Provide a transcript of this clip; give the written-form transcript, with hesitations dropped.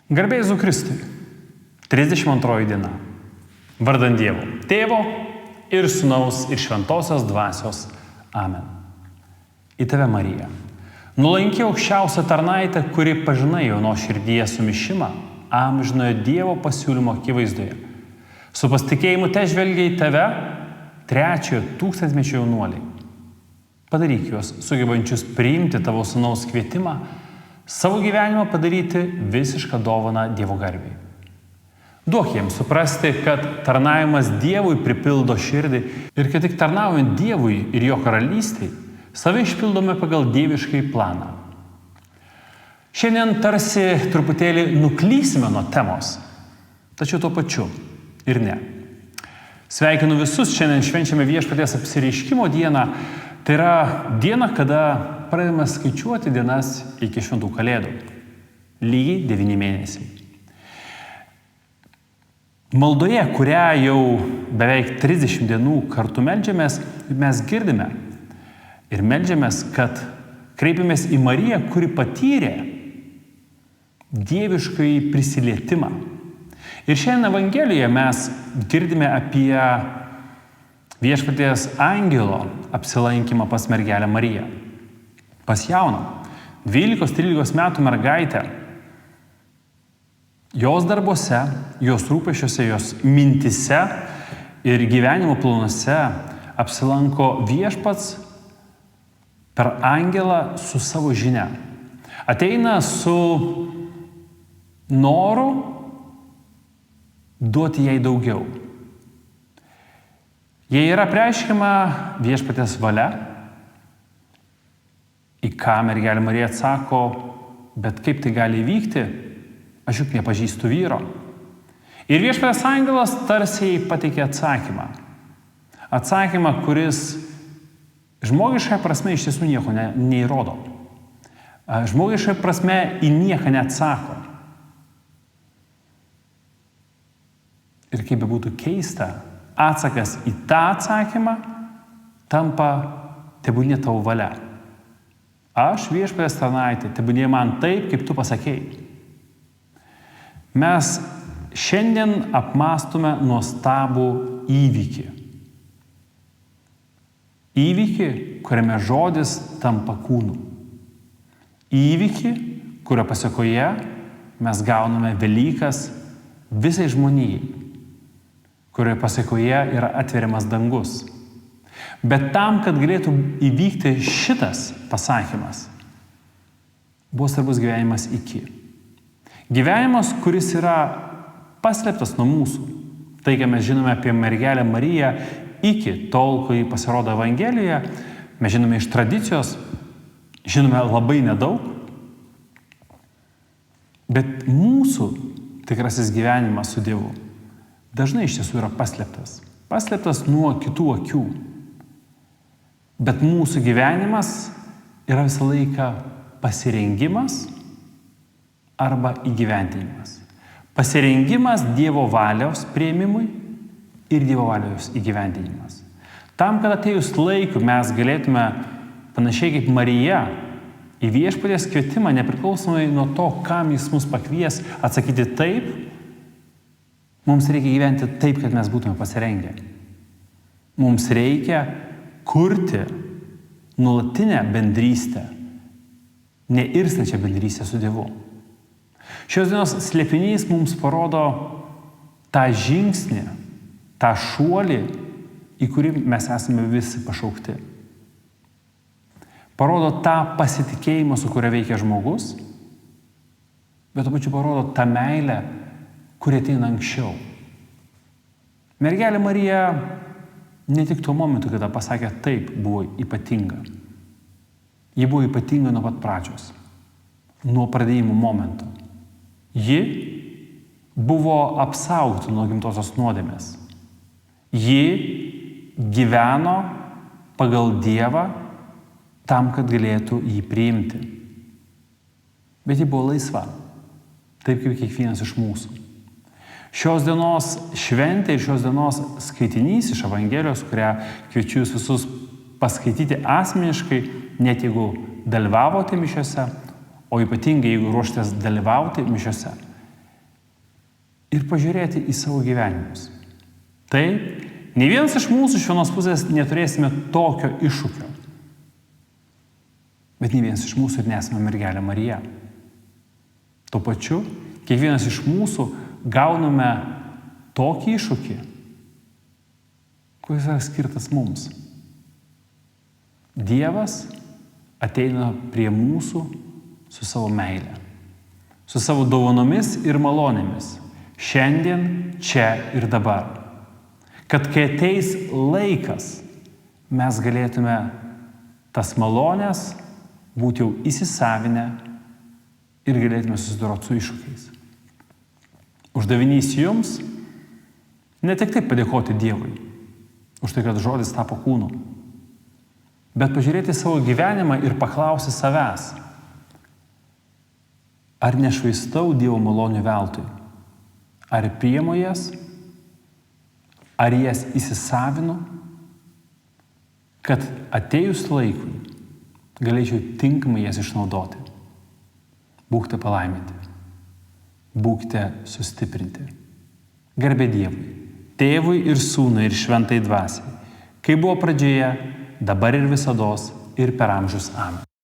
Garbė Jėzui Kristui. 32 diena. Vardant Dievo, Tėvo ir Sūnaus ir Šventosios Dvasios. Amen. Į tave, Marija, nuolanki aukščiausia tarnaitė, kuri pažinai jo nuoširdyje sumišimą amžinojo Dievo pasiūlymo akivaizdoje. Su pasitikėjimu te žvelgia į tave, 3 tūkstantmečio jaunuoliai. Padaryk juos sugebančius priimti tavo Sūnaus kvietimą, savo gyvenimą padaryti visišką dovaną Dievo garbei. Duok jiems suprasti, kad tarnavimas Dievui pripildo širdį ir kad tik tarnaujant Dievui ir jo karalystei, save išpildome pagal dieviškai planą. Šiandien tarsi truputėlį nuklysime nuo temos, tačiau tuo pačiu ir ne. Sveikinu visus, šiandien švenčiame Viešpaties apsireiškimo dieną. Tai yra diena, kada pradedame skaičiuoti dienas iki šventų kalėdų. Lygiai 9 mėnesiai. Maldoje, kurią jau beveik 30 dienų kartu meldžiamės, mes girdime ir meldžiamės, kad kreipiamės į Mariją, kuri patyrė dieviškai prisilietimą. Ir šiandien Evangelijoje mes girdime apie Viešpaties angelo apsilankymą pas mergelę Mariją. Pas jauną, 12-13 metų mergaitę. Jos darbuose, jos rūpesčiuose, jos mintise ir gyvenimo planuose apsilanko Viešpats per angelą su savo žinia. Ateina su noru duoti jai daugiau. Jei yra preiškiama Viešpaties valia, į ką mergelė Marija atsako, bet kaip tai gali įvykti, aš juk nepažįstu vyro. Ir Viešpaties angelas tarsi pateikė atsakymą. Atsakymą, kuris žmogiškai prasme iš tiesų nieko neįrodo. Žmogiškai prasme į nieką neatsako. Ir kaip bebūtų keista, atsakas į tą atsakymą tampa tebūnie tavo valia. Aš Viešpaties tarnaitė, tebūnie man taip, kaip tu pasakėjai. Mes šiandien apmąstome nuostabų įvykį. Įvykį, kuriame žodis tampa kūnu. Įvykį, kurio pasekoje mes gauname Velykas visai žmonijai, kurioje pasekoje yra atveriamas dangus. Bet tam, kad galėtų įvykti šitas pasakymas, buvo svarbus gyvenimas iki. Gyvenimas, kuris yra paslėptas nuo mūsų. Tai, ką mes žinome apie mergelę Mariją iki tol, kai pasirodo Evangelijoje, mes žinome iš tradicijos, žinome labai nedaug. Bet mūsų tikrasis gyvenimas su Dievu dažnai iš tiesų yra paslėptas. Paslėptas nuo kitų akių. Bet mūsų gyvenimas yra visą laiką pasirengimas arba įgyvendinimas. Pasirengimas Dievo valios priėmimui ir Dievo valios įgyvendinimas. Tam, kad atėjus laiku mes galėtume, panašiai kaip Marija, į Viešpaties kvietimą, nepriklausomai nuo to, kam jis mus pakvies, atsakyti taip, mums reikia gyventi taip, kad mes būtume pasirengę. Mums reikia kurti nuolatinę bendrystę, neirstančią bendrystę su Dievu. Šios dienos slėpinys mums parodo tą žingsnį, tą šuolį, į kurį mes esame visi pašaukti. Parodo tą pasitikėjimą, su kuria veikia žmogus, bet tuo pačiu parodo tą meilę, kurie ateina anksčiau. Mergelė Marija ne tik tuo momentu, kada pasakė taip, buvo ypatinga. Ji buvo ypatinga nuo pat pradžios, nuo pradėjimo momento. Ji buvo apsaugota nuo gimtosios nuodėmės. Ji gyveno pagal Dievą tam, kad galėtų jį priimti. Bet ji buvo laisva, taip kaip kiekvienas iš mūsų. Šios dienos šventė ir šios dienos skaitinys iš Evangelijos, kurią kviečiu jūs visus paskaityti asmeniškai, net jeigu dalyvavote mišiose, o ypatingai jeigu ruoštės dalyvauti mišiose, ir pažiūrėti į savo gyvenimus. Taip, nei vienas iš mūsų iš vienos pusės neturėsime tokio iššūkio. Bet nei vienas iš mūsų ir nesame mergelė Marija. Tuo pačiu, kiekvienas iš mūsų gauname tokį iššūkį, kuris yra skirtas mums. Dievas ateina prie mūsų su savo meile, su savo dovanomis ir malonėmis, šiandien, čia ir dabar. Kad kai ateis laikas, mes galėtume tas malonės būti jau įsisavinę ir galėtume susidoroti su iššūkiais. Uždavinys jums ne tik taip padėkoti Dievui už tai, kad žodis tapo kūnu, bet pažiūrėti savo gyvenimą ir paklausti savęs, ar nešvaistau Dievo malonių veltui, ar priimu jas, ar jas įsisavinu, kad atėjus laikui galėčiau tinkamai jas išnaudoti. Būkite palaiminti, būkite sustiprinti. Garbė Dievui, Tėvui ir Sūnui ir Šventai Dvasiai, kaip buvo pradžioje, dabar ir visados, ir per amžius. Amen.